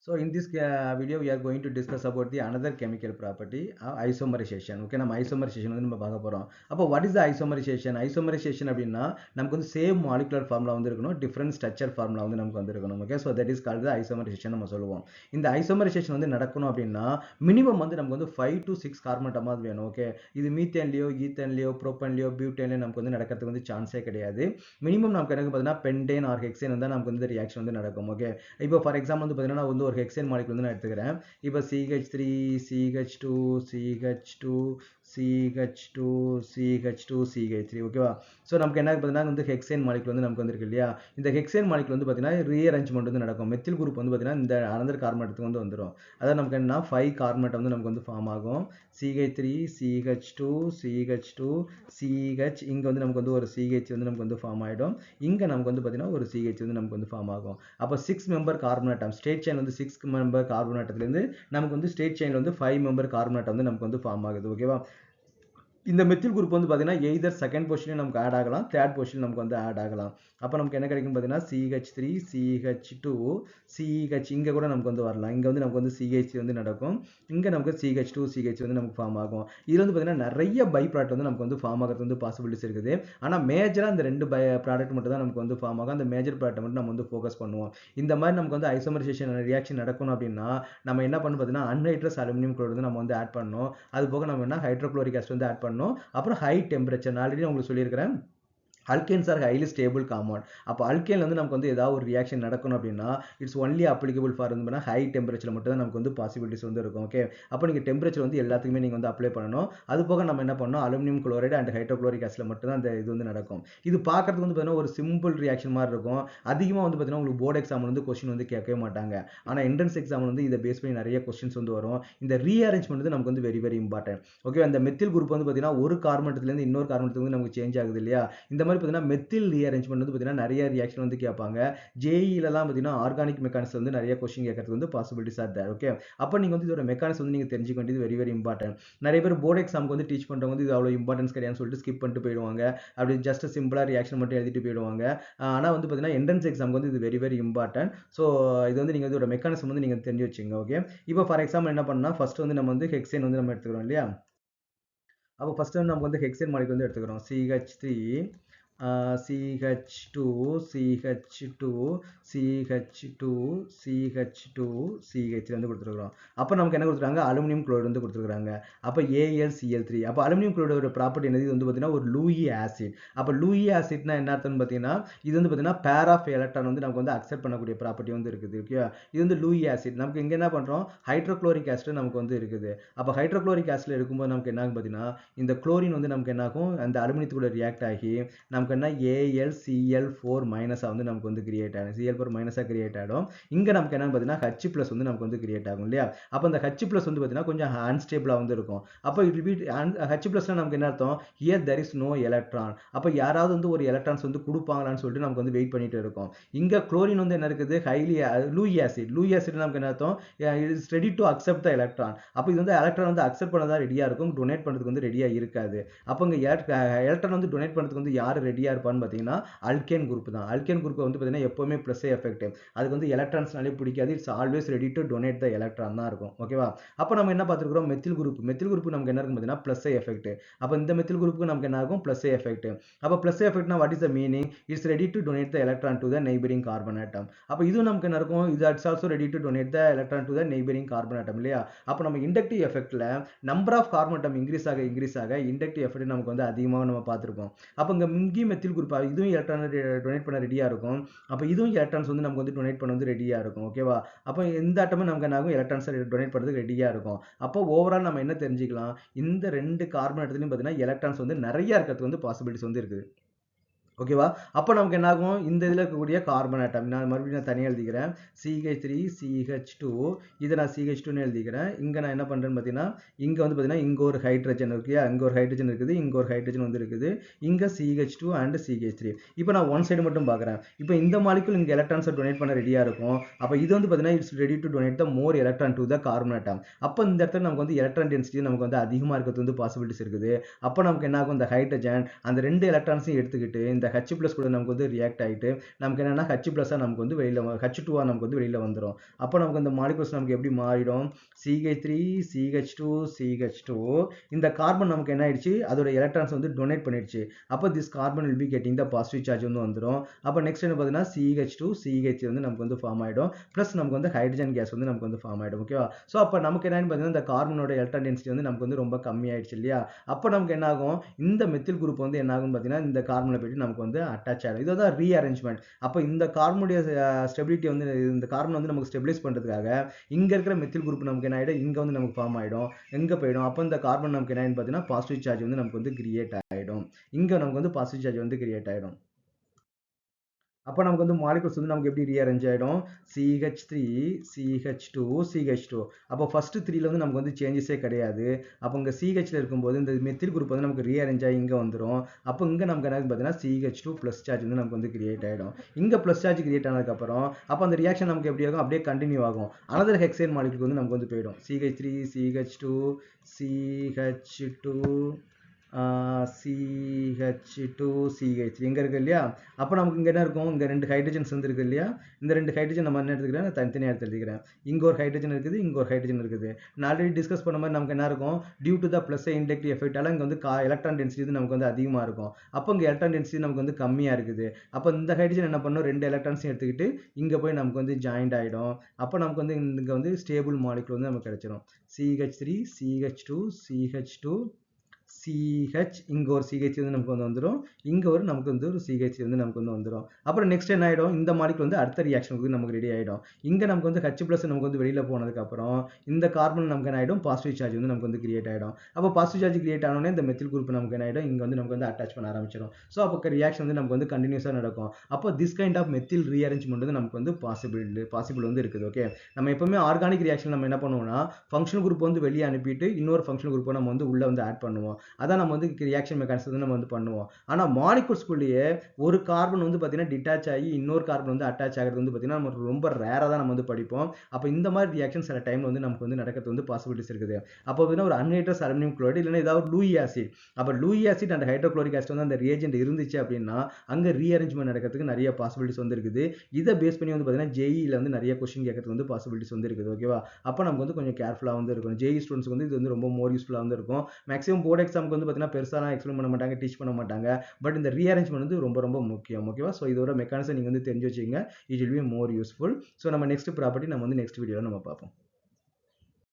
So in this video we are going to discuss about the another chemical property isomerization. Okay, நம்ம isomerization வந்து நம்ம பார்க்க போறோம். அப்போ what is the isomerization? Isomerization அப்படின்னா நமக்கு வந்து சேம் மாலிகுலர் ஃபார்முலா வந்து இருக்கணும், டிஃபரண்ட் ஸ்ட்ரக்சர் ஃபார்முலா வந்து நமக்கு வந்து இருக்கணும். Okay, so that is called isomerisation நம்ம சொல்லுவோம். இந்த ஐசோமரைசேஷன் வந்து நடக்கணும் அப்படின்னா மினிமம் வந்து நமக்கு வந்து 5 to 6 கார்பன் அட்டாமாவது வேணும். ஓகே, இது மீத்தேன்லயோ ஈத்தேன்லயோ ப்ரோப்பன்லயோ பியூட்டேன்லயோ நமக்கு வந்து நடக்கிறதுக்கு வந்து சான்ஸே கிடையாது. மினிமம் நமக்கு எனக்கு பார்த்தீங்கன்னா பென்டேன் ஆர் ஹெக்சேன் வந்து நமக்கு வந்து ரியாக்ஷன் வந்து நடக்கும். ஓகே, இப்போ ஃபார் எக்ஸாம்பிள் வந்து பார்த்தீங்கன்னா வந்து ஒரு ஹெக்சேன் மாலிகுல் வந்து நான் எடுத்துக்கிறேன். இப்போ CH3 CH2 CH2 CH2 CH2 CH3. ஓகேவா, ஸோ நமக்கு என்ன பார்த்தீங்கன்னா வந்து ஹெக்சேன் மாலிகுல் வந்து நமக்கு வந்துருக்கு இல்லையா. இந்த ஹெக்சேன் மாலிகுல் வந்து பார்த்தீங்கன்னா ரீஅரேஞ்ச்மெண்ட் வந்து நடக்கும். மெத்தில் குரூப் வந்து பார்த்தீங்கன்னா இந்த அனதர் கார்பன் வந்து வந்துடும். அதாவது நமக்கு என்ன 5 கார்பன் வந்து நமக்கு வந்து ஃபார்ம் ஆகும். CH3 CH2 CH2 CH, இங்கே வந்து நமக்கு வந்து ஒரு CH வந்து நமக்கு வந்து ஃபார்ம் ஆகிடும். இங்கே நமக்கு வந்து பார்த்தீங்கன்னா ஒரு CH வந்து நமக்கு வந்து ஃபார்ம் ஆகும். அப்போ 6 member carbon atom, straight chain வந்து 6 மெம்பர் கார்பன் ஆட்டத்துலேருந்து நமக்கு வந்து ஸ்ட்ரெயிட் செயினில் வந்து 5 மெம்பர் கார்பன் ஆட்டம் வந்து நமக்கு வந்து ஃபார்ம் ஆகுது. ஓகேவா, இந்த மெத்தில் குரூப் வந்து பார்த்தீங்கன்னா எய்தர் செகண்ட் பொசிஷன் நமக்கு ஆட் ஆகலாம், தேர்ட் பொசிஷன் நமக்கு வந்து ஆட் ஆகலாம். அப்போ நமக்கு என்ன கிடைக்கும் பார்த்தீங்கன்னா CH3 CH2 CH, இங்கே கூட நமக்கு வந்து வரலாம். இங்கே வந்து நமக்கு வந்து CH வந்து நடக்கும், இங்கே நமக்கு CH2 CH வந்து நமக்கு ஃபார்ம் ஆகும். இதில் வந்து பார்த்தீங்கன்னா நிறைய பை ப்ராடக்ட் வந்து நமக்கு வந்து ஃபார்ம் ஆகிறது வந்து பாசிபிலிட்டிஸ் இருக்குது. ஆனால் மேஜராக இந்த ரெண்டு ப்ராடக்ட் மட்டும் தான் நமக்கு வந்து ஃபார்ம் ஆகும். அந்த மேஜர் ப்ராடக்ட் மட்டும் நம்ம வந்து ஃபோக்கஸ் பண்ணுவோம். இந்த மாதிரி நமக்கு வந்து ஐசோமரைசேஷன் ரியாக்ஷன் நடக்கணும் அப்படின்னா நம்ம என்ன பண்ணணும் பார்த்தீங்கன்னா அன்ஹைட்ரஸ் அலுமினியம் குளோரைடு வந்து நம்ம வந்து ஆட் பண்ணணும். அது போக நம்ம என்ன ஹைட்ரோக்ளோரிக் ஆசிட் வந்து ஆட் பண்ணணும். அப்புறம் ஹை டெம்பரேச்சர், நான் ஆல்ரெடி உங்களுக்கு சொல்லியிருக்கிறேன் alkanes R highly stable compound. அப்போ அல்கேன்ல வந்து நமக்கு வந்து ஏதாவது ஒரு ரியாக்ஷன் நடக்கணும் அப்படின்னா இட்ஸ் ஒன்லி அப்ளிகபிள் ஃபார் வந்து ஹை டெம்பரேச்சர் மட்டும் தான் நமக்கு வந்து பாசிபிலிட்டிஸ் வந்து இருக்கும். ஓகே, அப்போ நீங்கள் டெம்பரேச்சர் வந்து எல்லாத்துக்குமே நீங்கள் வந்து அப்ளை பண்ணணும். அது போக நம்ம என்ன பண்ணணும், அலுமினியம் குளோரைடு அண்ட் ஹைட்ரோக்ளோரிக் ஆசிட்ல மட்டும் தான் அந்த இது வந்து நடக்கும். இது பார்க்கறதுக்கு வந்து பார்த்தீங்கன்னா ஒரு சிம்பிள் ரியாக்ஷன் மாதிரி இருக்கும். அதிகமாக வந்து பார்த்தீங்கன்னா உங்களுக்கு போர்டு எக்ஸாம் வந்து கொஸ்டின் வந்து கேட்கவே மாட்டாங்க. ஆனால் என்ட்ரன்ஸ் எக்ஸாம் வந்து இதை பேஸ் பண்ணி நிறைய கொஸ்டின்ஸ் வந்து வரும். இந்த ரீஅரேஞ்ச்மெண்ட் வந்து நமக்கு வந்து வெரி வெரி இம்பார்ட்டன்ட். ஓகே, அந்த மெத்தில் குரூப் வந்து பார்த்தீங்கன்னா ஒரு கார்பன்லேருந்து இன்னொரு கார்பன்ட்டுக்கு வந்து நமக்கு சேஞ்ச் ஆகுது இல்லையா. இந்த மாதிரி பார்த்தீங்கன்னா மெத்தில் ரீஅரேஞ்ச்மெண்ட் வந்து பார்த்தீங்கன்னா நிறைய ரியாக்ஷன் வந்து கேட்பாங்க. ஜேஇலலாம் பார்த்தீங்கன்னா ஆர்கானிக் மெக்கானிசம் வந்து நிறைய கொஸ்டின் கேட்கறதுக்கு வந்து பாசிபிலிட்டிஸ் ஆர் தேர். ஓகே, அப்போ நீங்கள் வந்து இதோட மெக்கானிசம் வந்து நீங்கள் தெரிஞ்சுக்க வேண்டியது வெரி வெரி இம்பார்ட்டன்ட். நிறைய பேர் போர்டு எக்ஸாமுக்கு வந்து டீச் பண்ணுறவங்க வந்து இது அவ்வளோ இம்பார்ட்டன்ஸ் கிடையாதுன்னு சொல்லிட்டு ஸ்கிப் பண்ணிட்டு போயிடுவாங்க. அப்படி ஜஸ்ட் சிம்பிளாக ரியாக்ஷன் மட்டும் எழுதிட்டு போயிடுவாங்க. ஆனால் வந்து பார்த்தீங்கன்னா என்ட்ரன்ஸ் எக்ஸாமுக்கு வந்து இது வெரி வெரி இம்பார்ட்டன்ட். ஸோ இது வந்து நீங்கள் இதோட மெக்கானிசம் வந்து நீங்கள் தெரிஞ்சு வச்சுங்க. ஓகே, இப்போ ஃபார் எக்ஸாம்பிள் என்ன பண்ணால் ஃபர்ஸ்ட் வந்து நம்ம வந்து ஹெக்சேன் வந்து நம்ம எடுத்துக்கிறோம் இல்லையா. அப்போ ஃபர்ஸ்ட் வந்து நமக்கு வந்து ஹெக்சேன் மாலிகுல் வந்து எடுத்துக்கிறோம். CH3 CH2 CH2 CH2 CH2 CH வந்து கொடுத்துருக்குறோம். அப்போ நமக்கு என்ன கொடுத்துருக்காங்க, அலுமினியம் குளோரைடு வந்து கொடுத்துருக்காங்க. அப்போ AlCl3. அப்போ அலுமினியம் குளோரைடோட ப்ராப்பர்ட்டி என்னது, இது வந்து பார்த்தீங்கன்னா ஒரு லூயி ஆசிட். அப்போ லூயி ஆசிட்னா என்ன அர்த்தம்னு பார்த்தீங்கன்னா இது வந்து பார்த்தீங்கன்னா பேர் ஆஃப் எலக்ட்ரான் வந்து நமக்கு வந்து அக்செப்ட் பண்ணக்கூடிய ப்ராப்பர்ட்டி வந்து இருக்குது. ஓகே, இது வந்து லூயி ஆசிட். நமக்கு இங்கே என்ன பண்ணுறோம், ஹைட்ரோக்ளோரிக் ஆசிட் நமக்கு வந்து இருக்குது. அப்போ ஹைட்ரோக்ளோரிக் ஆசிட்ல இருக்கும்போது நமக்கு என்ன ஆகும் பார்த்தீங்கன்னா இந்த குளோரின் வந்து நமக்கு என்ன ஆகும், அந்த அலுமினியத்துக்குள்ள ரியாக்ட் ஆகி நமக்கு என்ன AlCl4 மைனஸாக வந்து நமக்கு வந்து கிரியேட் ஆகும். Cl4 மைனஸாக கிரியேட் ஆகிடும். இங்கே நமக்கு என்னன்னு பார்த்தீங்கன்னா H+ வந்து நமக்கு வந்து கிரியேட் ஆகும் இல்லையா. அப்போ அந்த H+ வந்து பார்த்தீங்கன்னா கொஞ்சம் அன்ஸ்டேபிளாக வந்து இருக்கும். அப்போ H+னா நமக்கு என்ன அர்த்தம், here there is no electron. அப்போ யாராவது வந்து ஒரு எலக்ட்ரான்ஸ் வந்து கொடுப்பாங்களான்னு சொல்லிட்டு நமக்கு வந்து வெயிட் பண்ணிட்டு இருக்கோம். இங்கே குளோரின் வந்து என்ன இருக்குது, highly Lewis acid. Lewis acid நமக்கு என்ன அர்த்தம், it is ready to accept the electron. அப்போ இது வந்து எலக்ட்ரான் வந்து அக்செப்ட் பண்ண தான் ரெடியாக இருக்கும், டொனேட் பண்ணுறதுக்கு வந்து ரெடியாக இருக்காது. அப்போ இங்கே எலக்ட்ரான் வந்து டொனேட் பண்ணுறதுக்கு வந்து யார் ரெடியாக இருப்பான்னு பார்த்தீங்கன்னா அல்கேன் குரூப் தான். அல்கேன் குரூப் வந்து பார்த்தீங்கன்னா எப்பவுமே ப்ளஸ் எஃபெக்ட், அதுக்கு வந்து எலக்ட்ரான்ஸ்னாலே பிடிக்காது, it's always ready to donate the electron தான் இருக்கும். ஓகேவா, அப்போ நம்ம என்ன பார்த்துருக்கோம், மெத்தில் குரூப். மெத்தில் குரூப் நமக்கு என்ன இருக்கும் பார்த்தீங்கன்னா ப்ளஸ் எஃபெக்ட். அப்போ இந்த மெத்தில் குரூப்புக்கு நமக்கு என்ன ஆகும், ப்ளஸ் எஃபெக்ட். அப்போ ப்ளஸ் எஃபெக்ட்னா what is the meaning, it's ready to donate the electron to the neighbouring carbon atom. அப்போ இது நமக்கு என்ன இருக்கும், இது it's also ready to donate the electron to the neighbouring carbon atom இல்லையா. அப்போ நம்ம இண்டக்டிவ் எஃபெக்ட்ல number of carbon atom increase ஆக இண்டக்டிவ் எஃபெக்ட் நமக்கு வந்து அதிகமாக நம்ம பார்த்துருப்போம். அப்போ இங்கே இங்கேயும் மெத்தில் குரூப் இதுவும் எலக்ட்ரான் டொனேட் பண்ண ரெடியாக இருக்கும். அப்போ இதுவும் எலக்ட்ரான்ஸ் வந்து நமக்கு வந்து டொனேட் பண்ண வந்து ரெடியாக இருக்கும். ஓகேவா, அப்போ இந்த ஆட்டமே நமக்கு என்ன ஆகும், எலக்ட்ரான்ஸ் டொனேட் பண்ணுறதுக்கு ரெடியாக இருக்கும். அப்போ ஓவரால் நம்ம என்ன தெரிஞ்சுக்கலாம், இந்த ரெண்டு கார்பன் ஆட்டத்துலையும் பார்த்தீங்கன்னா எலக்ட்ரான்ஸ் வந்து நிறைய இருக்கிறதுக்கு வந்து பாசிபிலிட்டிஸ் வந்து இருக்குது. ஓகேவா, அப்போ நமக்கு என்ன ஆகும், இந்த இதில் இருக்கக்கூடிய கார்பன் ஆட்டம் நான் மறுபடியும் தனியாக எழுதிக்கிறேன். CH3 CH2, இதை நான் CH2ன்னு எழுதிக்கிறேன். இங்கே நான் என்ன பண்ணுறேன்னு பார்த்தீங்கன்னா இங்கே வந்து பார்த்தீங்கன்னா இங்கே ஒரு ஹைட்ரஜன் இருக்கு, இங்கே ஒரு ஹைட்ரஜன் இருக்குது, இங்கே ஒரு ஹைட்ரஜன் வந்து இருக்குது, இங்கே CH2 அண்ட் CH3. இப்போ நான் ஒன் சைடு மட்டும் பார்க்குறேன். இப்போ இந்த மாலிகுல் இங்கே எலக்ட்ரான்ஸை டொனேட் பண்ண ரெடியாக இருக்கும். அப்போ இது வந்து பார்த்தீங்கன்னா it's ready to donate the more electron to the carbon atom. அப்போ இந்த இடத்துல நமக்கு வந்து எலக்ட்ரான் டென்சிட்டி நமக்கு வந்து அதிகமாக இருக்கிறது வந்து பாசிபிலிட்டிஸ் இருக்குது. அப்போ நமக்கு என்ன ஆகும், இந்த ஹைட்ரஜன் அந்த ரெண்டு எலக்ட்ரான்ஸையும் எடுத்துக்கிட்டு இந்த இந்த H plus கூட நமக்கு வந்து ரியாக்ட் ஆகிட்டு நமக்கு என்னன்னா H plus நமக்கு வந்து வெளியில் H2 நமக்கு வந்து வெளியில் வந்துடும். அப்போ நமக்கு இந்த மாலிகுல்ஸ் நமக்கு எப்படி மாறிடும்? CH3 CH2 CH2 இந்த கார்பன் நமக்கு என்ன ஆயிடுச்சு, அதோட எலக்ட்ரான்ஸ் வந்து டொனேட் பண்ணிடுச்சு. அப்போ this carbon will be getting the positive charge வந்து வந்துடும். அப்போ நெக்ஸ்ட் என்ன பார்த்தீங்கன்னா CH2 CH வந்து நமக்கு வந்து ஃபார்ம் ஆகிடும். ப்ளஸ் நமக்கு வந்து ஹைட்ரஜன் கேஸ் வந்து நமக்கு வந்து ஃபார்ம் ஆகிடும். ஓகேவா? ஸோ அப்போ நமக்கு என்னன்னு பார்த்தீங்கன்னா இந்த கார்பனோட எலக்ட்ரான் டென்சிட்டி வந்து நமக்கு வந்து ரொம்ப கம்மியாயிடுச்சு இல்லையா? அப்போ நமக்கு என்ன ஆகும், இந்த மெத்தில் குரூப் வந்து என்ன ஆகும்னு பார்த்தீங்கன்னா இந்த கார்பனில் போயிட்டு நமக்கு வந்து அட்டாச் ஆகிடும். இதுதான் ரீஅரேஞ்ச்மெண்ட். அப்போ இந்த கார்பனுடைய ஸ்டெபிலிட்டி வந்து இந்த கார்பன் வந்து நமக்கு ஸ்டெபிலைஸ் பண்ணுறதுக்காக இங்கே இருக்கிற மெத்தில் குரூப் நமக்கு என்ன ஆகிடும், இங்கே வந்து நமக்கு ஃபார்ம் ஆகிடும். எங்கே போயிடும், அப்போ இந்த கார்பன் நமக்கு என்னன்னு பார்த்தீங்கன்னா பாசிட்டிவ் சார்ஜ் வந்து நமக்கு வந்து கிரியேட் ஆகிடும். இங்கே நமக்கு வந்து பாசிட்டிவ் சார்ஜ் வந்து கிரியேட் ஆகிடும். அப்போ நமக்கு வந்து மாலிகுல்ஸ் வந்து நமக்கு எப்படி ரீஅரேஞ்ச் ஆகிடும், CH3 CH2 CH2. அப்போ ஃபர்ஸ்ட் 3ல வந்து நமக்கு வந்து சேஞ்சஸே கிடையாது. அப்போ இங்கே CHல இருக்கும்போது இந்த மெத்தில் குரூப் வந்து நமக்கு ரீஅரேஞ்ச் ஆகி இங்கே வந்துடும். அப்போ இங்கே நமக்கு என்ன பார்த்தீங்கன்னா CH2 ப்ளஸ் சார்ஜ் வந்து நமக்கு வந்து கிரியேட் ஆகிடும். இங்கே ப்ளஸ் சார்ஜ் கிரியேட் ஆனதுக்கப்புறம் அப்போ அந்த ரியாக்ஷன் நமக்கு எப்படி ஆகும், அப்படியே கண்டினியூ ஆகும். அனதர் ஹெக்சைன் மாலிகுல் வந்து நமக்கு வந்து போயிடும். CH3 CH2 CH2 CH2 CH இங்கே இருக்கு இல்லையா? அப்போ நமக்கு இங்கே என்ன இருக்கும், இங்கே 2 ஹைட்ரஜன்ஸ் வந்து இருக்கு இல்லையா? இந்த 2 ஹைட்ரஜன் நம்ம என்ன எடுத்துக்கிறேன், தனித்தனியாக எடுத்து எழுதிக்கிறேன். இங்கே ஒரு ஹைட்ரஜன் இருக்குது, இங்கே ஒரு ஹைட்ரஜன் இருக்குது. நான் ஆல்ரெடி டிஸ்கஸ் பண்ண மாதிரி நமக்கு என்ன இருக்கும், due to the plus inductive எஃபெக்டால இங்கே வந்து எலக்ட்ரான் டென்சிட்டி வந்து நமக்கு வந்து அதிகமாக இருக்கும். அப்போ இங்கே எலக்ட்ரான் டென்சிட்டி நமக்கு வந்து கம்மியாக இருக்குது. அப்போ இந்த ஹைட்ரஜன் என்ன பண்ணும், 2 எலக்ட்ரான்ஸையும் எடுத்துக்கிட்டு இங்கே போய் நமக்கு வந்து ஜாயிண்ட் ஆகிடும். அப்போ நமக்கு வந்து இங்கே வந்து ஸ்டேபிள் மாலிகுல் வந்து நமக்கு கிடைச்சிடும். CH3 CH2 CH2 CH இங்கே ஒரு CH வந்து நமக்கு வந்து வந்துடும். இங்கே ஒரு நமக்கு வந்து ஒரு CH வந்து நமக்கு வந்து வந்துடும். அப்புறம் நெக்ஸ்ட் என்ன ஆகிடும், இந்த மாலிகுல் வந்து அடுத்த ரியாக்ஷனுக்கு நமக்கு ரெடி ஆகிடும். இங்கே நமக்கு வந்து H ப்ளஸ் நமக்கு வந்து வெளியில் போனதுக்கப்புறம் இந்த கார்பன் நமக்கு என்ன ஆகிடும், பாசிட்டிவ் சார்ஜ் வந்து நமக்கு வந்து கிரியேட் ஆகிடும். அப்போ பாசிட்டிவ் சார்ஜ் கிரியேட் ஆனோடனே இந்த மெத்தில் குரூப் நமக்கு என்ன ஆகிடும், இங்கே வந்து நமக்கு வந்து அட்டாச் பண்ண ஆரம்பிச்சிடும். ஸோ அப்போ ரியாக்ஷன் வந்து நமக்கு வந்து கண்டினியூஸாக நடக்கும். அப்போ this kind of methyl rearrangement வந்து நமக்கு வந்து பாசிபிள் வந்து இருக்குது. ஓகே, நம்ம எப்பவுமே ஆர்கானிக் ரியாக்ஷன் நம்ம என்ன பண்ணுவோம்னா ஃபங்க்ஷனல் குரூப் வந்து வெளியே அனுப்பிட்டு இன்னொரு ஃபங்க்ஷனல் குரூப்பை நம்ம வந்து உள்ளே வந்து ஆட் பண்ணுவோம். அதான் நம்ம வந்து ரியாக்ஷன் மெக்கானிசம் நம்ம வந்து பண்ணுவோம். ஆனால் மாலிகுல்ஸ்குள்ளேயே ஒரு கார்பன் வந்து பார்த்தீங்கன்னா டிட்டாச் ஆகி இன்னொரு கார்பன் வந்து அட்டாச் ஆகிறது வந்து பார்த்தீங்கன்னா நம்ம ரொம்ப ரேராக தான் நம்ம வந்து படிப்போம். அப்போ இந்த மாதிரி ரியாக்ஷன் சில டைம் வந்து நமக்கு வந்து நடக்கிறது வந்து பாசிபிலிட்டிஸ் இருக்குது. அப்போ பார்த்தீங்கன்னா ஒரு அன்ஹைட்ரஸ் அலுமினியம் குளோரைடு இல்லைன்னா ஏதாவது லூயி ஆசிட், அப்போ Lewis acid and hydrochloric acid வந்து அந்த ரியேஜென்ட் இருந்துச்சு அப்படின்னா அங்கே ரீஅரேஞ்ச்மெண்ட் நடக்கிறதுக்கு நிறைய பாசிபிலிட்டிஸ் வந்து இருக்குது. இதை பேஸ் பண்ணி வந்து பார்த்தீங்கன்னா ஜேஇல வந்து நிறைய கொஸ்டின் கேட்கறதுக்கு வந்து பாசிபிலிட்டிஸ் வந்து இருக்குது. ஓகேவா? அப்போ நமக்கு வந்து கொஞ்சம் கேர்ஃபுல்லாக வந்து இருக்கும். ஜேஇ ஸ்டூடெண்ட்ஸ்க்கு வந்து இது வந்து ரொம்ப மோர் யூஸ்ஃபுல்லாக வந்து இருக்கும். மேக்ஸிமம் போர்டு எக்ஸாமுக்கு வந்து பார்த்தீங்கன்னா பெருசாலாம் எக்ஸ்பிளைன் பண்ண மாட்டாங்க, டீச் பண்ண மாட்டாங்க. பட் இந்த ரீஅரேஞ்ச்மெண்ட் வந்து ரொம்ப ரொம்ப முக்கியம். ஓகேவா? ஸோ இதோட மெக்கானிசம் நீங்கள் வந்து தெரிஞ்சு வச்சுங்க. It will be more useful. So நம்ம நெக்ஸ்ட் ப்ராப்பர்ட்டி நம்ம வந்து நெக்ஸ்ட் வீடியோவில் நம்ம பார்ப்போம்.